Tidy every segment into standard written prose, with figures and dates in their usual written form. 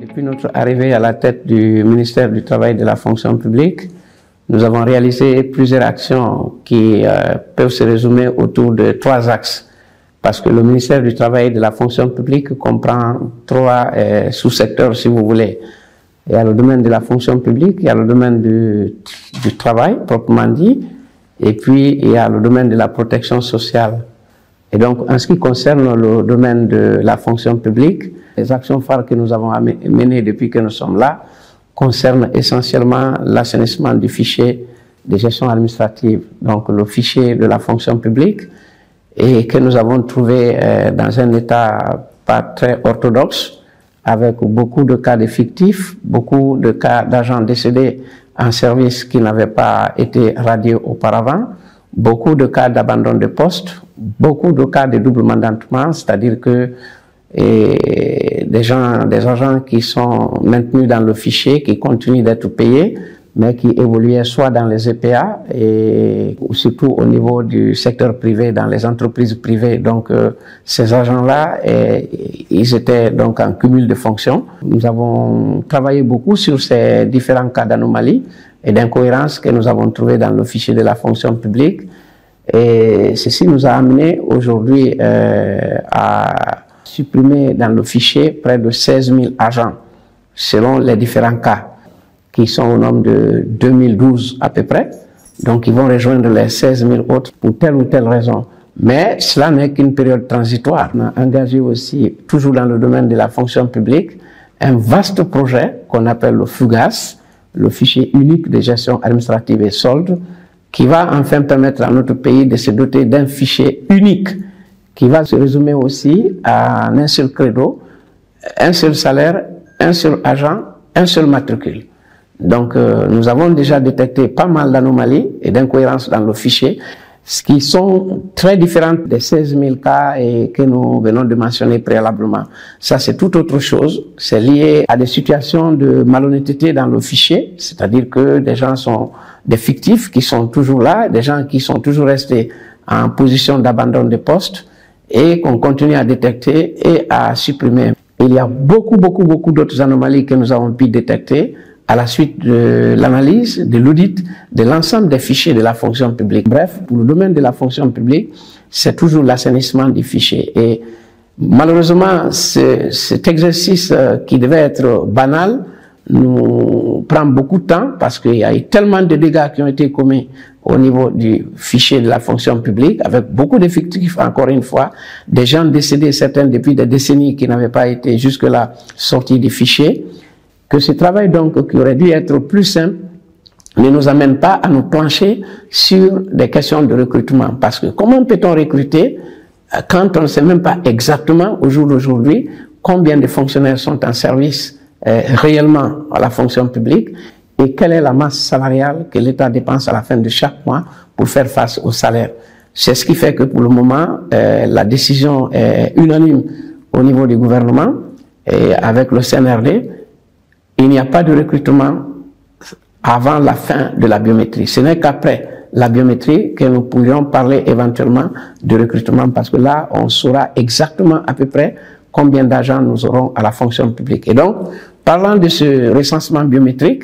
Depuis notre arrivée à la tête du ministère du Travail et de la Fonction publique, nous avons réalisé plusieurs actions qui peuvent se résumer autour de 3 axes. Parce que le ministère du Travail et de la Fonction publique comprend 3 sous-secteurs, si vous voulez. Il y a le domaine de la fonction publique, il y a le domaine du travail, proprement dit, et puis il y a le domaine de la protection sociale. Et donc, en ce qui concerne le domaine de la fonction publique, les actions phares que nous avons menées depuis que nous sommes là concernent essentiellement l'assainissement du fichier de gestion administrative, donc le fichier de la fonction publique, et que nous avons trouvé dans un état pas très orthodoxe, avec beaucoup de cas de fictifs, beaucoup de cas d'agents décédés en service qui n'avaient pas été radiés auparavant, beaucoup de cas d'abandon de poste, beaucoup de cas de double mandatement, c'est-à-dire que des agents qui sont maintenus dans le fichier, qui continuent d'être payés, mais qui évoluaient soit dans les EPA et surtout au niveau du secteur privé, dans les entreprises privées. Donc, ces agents-là, ils étaient donc en cumul de fonctions. Nous avons travaillé beaucoup sur ces différents cas d'anomalies et d'incohérences que nous avons trouvés dans le fichier de la fonction publique. Et ceci nous a amené aujourd'hui à supprimer dans le fichier près de 16 000 agents, selon les différents cas, qui sont au nombre de 2012 à peu près. Donc, ils vont rejoindre les 16 000 autres pour telle ou telle raison. Mais cela n'est qu'une période transitoire. On a engagé aussi, toujours dans le domaine de la fonction publique, un vaste projet qu'on appelle le FUGAS, le fichier unique de gestion administrative et solde, qui va enfin permettre à notre pays de se doter d'un fichier unique, qui va se résumer aussi à un seul credo, un seul salaire, un seul agent, un seul matricule. Donc, nous avons déjà détecté pas mal d'anomalies et d'incohérences dans le fichier, ce qui sont très différentes des 16 000 cas que nous venons de mentionner préalablement. Ça, c'est tout autre chose. C'est lié à des situations de malhonnêteté dans le fichier, c'est-à-dire que des gens sont des fictifs qui sont toujours là, des gens qui sont toujours restés en position d'abandon de poste et qu'on continue à détecter et à supprimer. Il y a beaucoup d'autres anomalies que nous avons pu détecter à la suite de l'analyse, de l'audit, de l'ensemble des fichiers de la fonction publique. Bref, pour le domaine de la fonction publique, c'est toujours l'assainissement du fichier. Et malheureusement, cet exercice qui devait être banal nous prend beaucoup de temps parce qu'il y a eu tellement de dégâts qui ont été commis au niveau du fichier de la fonction publique, avec beaucoup d'effectifs, encore une fois, des gens décédés, certains depuis des décennies qui n'avaient pas été jusque-là sortis du fichier, que ce travail donc qui aurait dû être plus simple ne nous amène pas à nous pencher sur des questions de recrutement. Parce que comment peut-on recruter quand on ne sait même pas exactement au jour d'aujourd'hui combien de fonctionnaires sont en service réellement à la fonction publique et quelle est la masse salariale que l'État dépense à la fin de chaque mois pour faire face au salaire. C'est ce qui fait que pour le moment, la décision est unanime au niveau du gouvernement et avec le CNRD. Il n'y a pas de recrutement avant la fin de la biométrie. Ce n'est qu'après la biométrie que nous pourrions parler éventuellement de recrutement parce que là, on saura exactement à peu près combien d'agents nous aurons à la fonction publique. Et donc, parlant de ce recensement biométrique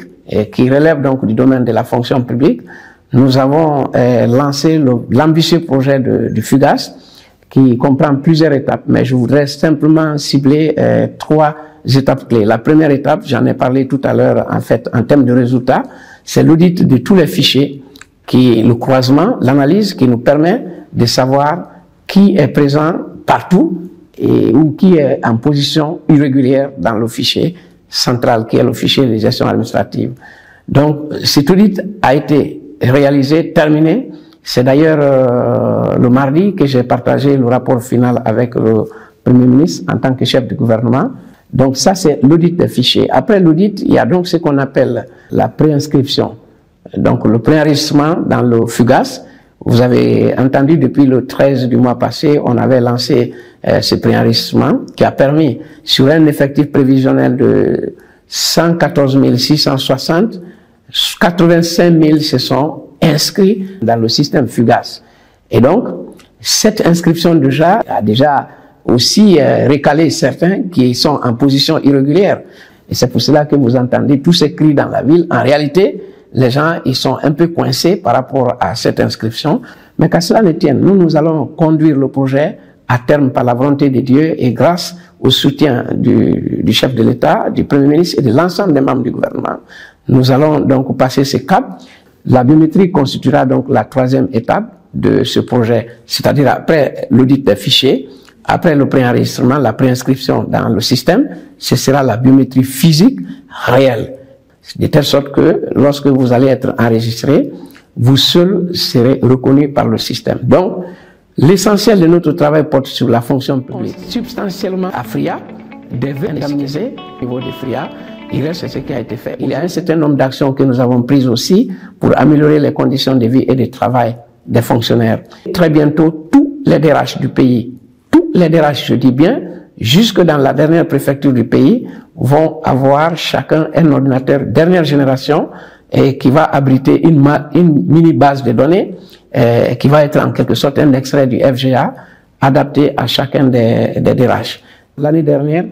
qui relève donc du domaine de la fonction publique, nous avons lancé l'ambitieux projet du FUGAS qui comprend plusieurs étapes, mais je voudrais simplement cibler 3 étapes clés. La première étape, j'en ai parlé tout à l'heure, en fait, en termes de résultats, c'est l'audit de tous les fichiers, le croisement, l'analyse qui nous permet de savoir qui est présent partout ou qui est en position irrégulière dans le fichier central, qui est le fichier de gestion administrative. Donc, cet audit a été réalisé, terminé. C'est d'ailleurs le mardi que j'ai partagé le rapport final avec le Premier ministre en tant que chef du gouvernement. Donc ça, c'est l'audit des fichiers. Après l'audit, il y a donc ce qu'on appelle la préinscription. Donc le préenregistrement dans le FUGAS. Vous avez entendu depuis le 13 du mois passé, on avait lancé ce préenregistrement qui a permis, sur un effectif prévisionnel de 114 660, 85 000 se sont inscrits dans le système FUGAS. Et donc, cette inscription a déjà aussi récalé certains qui sont en position irrégulière. Et c'est pour cela que vous entendez tous ces cris dans la ville. En réalité, les gens, ils sont un peu coincés par rapport à cette inscription. Mais qu'à cela ne tienne, nous allons conduire le projet à terme par la volonté de Dieu et grâce au soutien du chef de l'État, du Premier ministre et de l'ensemble des membres du gouvernement. Nous allons donc passer ce cap. La biométrie constituera donc la troisième étape de ce projet, c'est-à-dire après l'audit des fichiers, après le préenregistrement, la préinscription dans le système, ce sera la biométrie physique réelle. De telle sorte que lorsque vous allez être enregistré, vous seul serez reconnu par le système. Donc, l'essentiel de notre travail porte sur la fonction publique. Substantiellement, à FRIA, devait indemniser au niveau de FRIA. Il reste ce qui a été fait. Il y a un certain nombre d'actions que nous avons prises aussi pour améliorer les conditions de vie et de travail des fonctionnaires. Très bientôt, tous les DRH du pays, tous les DRH, je dis bien, jusque dans la dernière préfecture du pays, vont avoir chacun un ordinateur dernière génération et qui va abriter une mini base de données qui va être en quelque sorte un extrait du FGA adapté à chacun des DRH. L'année dernière,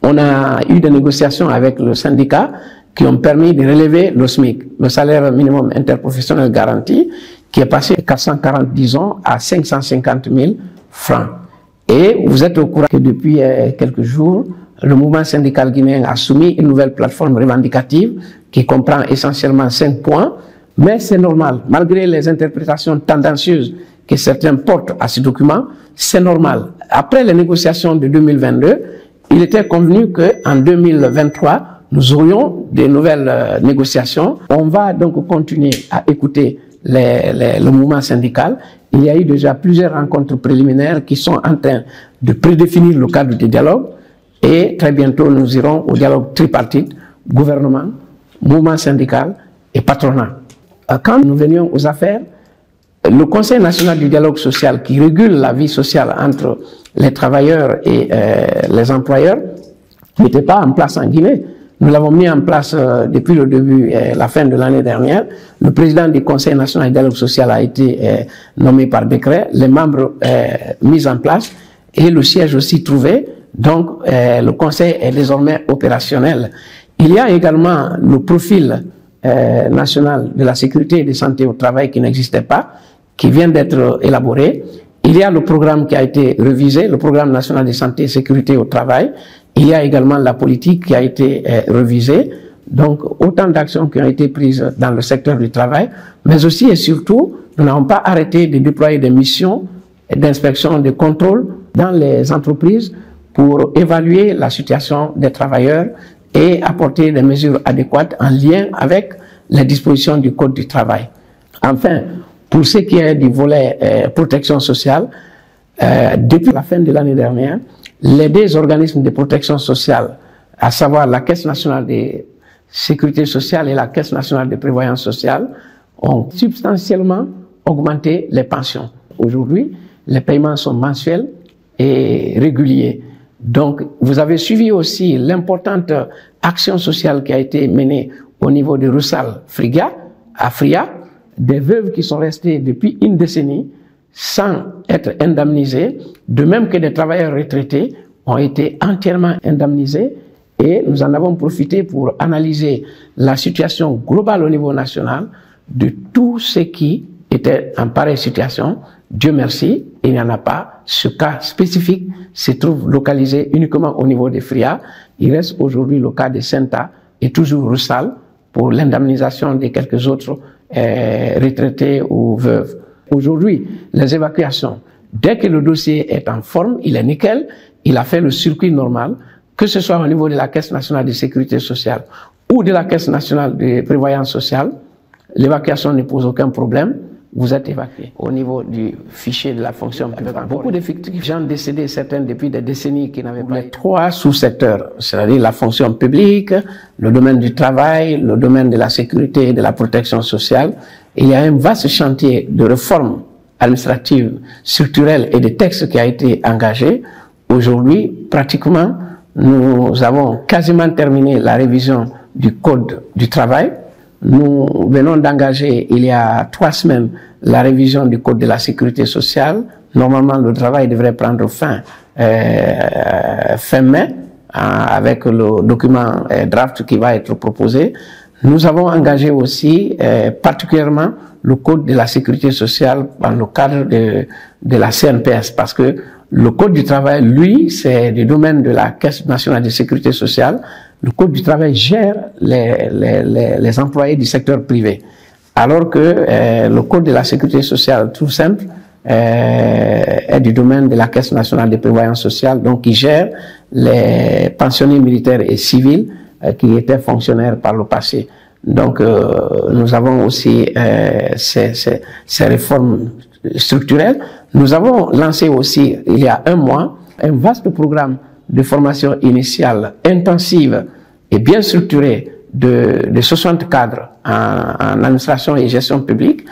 on a eu des négociations avec le syndicat qui ont permis de relever le SMIC, le salaire minimum interprofessionnel garanti, qui est passé de 440, disons, à 550 000 francs. Et vous êtes au courant que depuis quelques jours, le mouvement syndical guinéen a soumis une nouvelle plateforme revendicative qui comprend essentiellement 5 points, mais c'est normal, malgré les interprétations tendancieuses que certains portent à ce document, c'est normal. Après les négociations de 2022, il était convenu qu'en 2023, nous aurions des nouvelles négociations. On va donc continuer à écouter le mouvement syndical. Il y a eu déjà plusieurs rencontres préliminaires qui sont en train de prédéfinir le cadre du dialogue. Et très bientôt, nous irons au dialogue tripartite, gouvernement, mouvement syndical et patronat. Quand nous venions aux affaires, le Conseil national du dialogue social qui régule la vie sociale entre les travailleurs et les employeurs n'était pas en place en Guinée. Nous l'avons mis en place depuis le début, la fin de l'année dernière. Le président du Conseil national du dialogue social a été nommé par décret, les membres mis en place et le siège aussi trouvé. Donc, le Conseil est désormais opérationnel. Il y a également le profil national de la sécurité et de santé au travail qui n'existait pas, qui vient d'être élaboré. Il y a le programme qui a été révisé, le programme national de santé et sécurité au travail. Il y a également la politique qui a été révisée. Donc, autant d'actions qui ont été prises dans le secteur du travail, mais aussi et surtout, nous n'avons pas arrêté de déployer des missions d'inspection, de contrôle dans les entreprises pour évaluer la situation des travailleurs et apporter des mesures adéquates en lien avec les dispositions du Code du travail. Enfin, pour ce qui est du volet protection sociale, depuis la fin de l'année dernière, les deux organismes de protection sociale, à savoir la Caisse nationale de sécurité sociale et la Caisse nationale de prévoyance sociale, ont substantiellement augmenté les pensions. Aujourd'hui, les paiements sont mensuels et réguliers. Donc, vous avez suivi aussi l'importante action sociale qui a été menée au niveau de Roussal Friga, à Fria, des veuves qui sont restées depuis une décennie sans être indemnisées, de même que des travailleurs retraités ont été entièrement indemnisés et nous en avons profité pour analyser la situation globale au niveau national de tous ceux qui étaient en pareille situation. Dieu merci, il n'y en a pas. Ce cas spécifique se trouve localisé uniquement au niveau des FRIA. Il reste aujourd'hui le cas de Senta et toujours Roussal pour l'indemnisation de quelques autres retraités ou veuves. Aujourd'hui, les évacuations, dès que le dossier est en forme, il est nickel, il a fait le circuit normal, que ce soit au niveau de la Caisse nationale de sécurité sociale ou de la Caisse nationale de prévoyance sociale, l'évacuation ne pose aucun problème. Vous êtes évacué. Au niveau du fichier de la fonction publique, beaucoup d'effectifs, gens décédés, certains depuis des décennies qui n'avaient pas. Les trois sous-secteurs, c'est-à-dire la fonction publique, le domaine du travail, le domaine de la sécurité et de la protection sociale. Il y a un vaste chantier de réforme administrative, structurelle et de textes qui a été engagé. Aujourd'hui, pratiquement, nous avons quasiment terminé la révision du Code du travail. Nous venons d'engager, il y a 3 semaines, la révision du Code de la sécurité sociale. Normalement, le travail devrait prendre fin mai, avec le document draft qui va être proposé. Nous avons engagé aussi particulièrement le Code de la sécurité sociale dans le cadre de la CNPS, parce que le Code du travail, lui, c'est du domaine de la Caisse nationale de sécurité sociale. Le Code du travail gère les employés du secteur privé, alors que le Code de la sécurité sociale, tout simple, est du domaine de la Caisse nationale de prévoyance sociale, donc qui gère les pensionnés militaires et civils qui étaient fonctionnaires par le passé. Donc, nous avons aussi ces réformes structurelles. Nous avons lancé aussi, il y a un mois, un vaste programme de formation initiale intensive et bien structurée de 60 cadres en administration et gestion publique.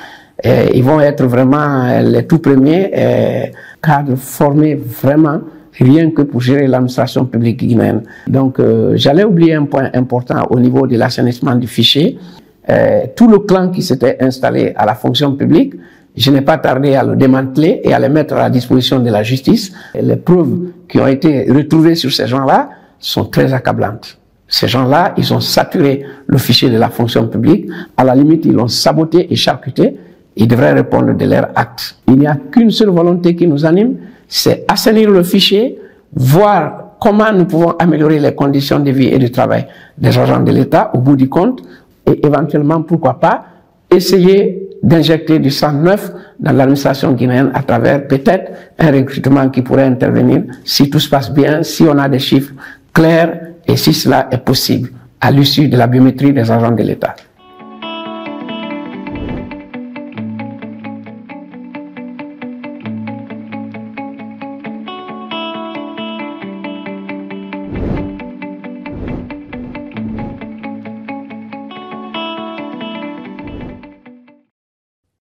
Et ils vont être vraiment les tout premiers cadres formés vraiment rien que pour gérer l'administration publique guinéenne. Donc, j'allais oublier un point important au niveau de l'assainissement du fichier. Tout le clan qui s'était installé à la fonction publique, je n'ai pas tardé à le démanteler et à le mettre à la disposition de la justice. Et les preuves qui ont été retrouvées sur ces gens-là sont très accablantes. Ces gens-là, ils ont saturé le fichier de la fonction publique. À la limite, ils l'ont saboté et charcuté. Ils devraient répondre de leurs actes. Il n'y a qu'une seule volonté qui nous anime, c'est assainir le fichier, voir comment nous pouvons améliorer les conditions de vie et de travail des agents de l'État au bout du compte, et éventuellement, pourquoi pas, essayer d'injecter du sang neuf dans l'administration guinéenne à travers peut-être un recrutement qui pourrait intervenir si tout se passe bien, si on a des chiffres clairs et si cela est possible à l'issue de la biométrie des agents de l'État.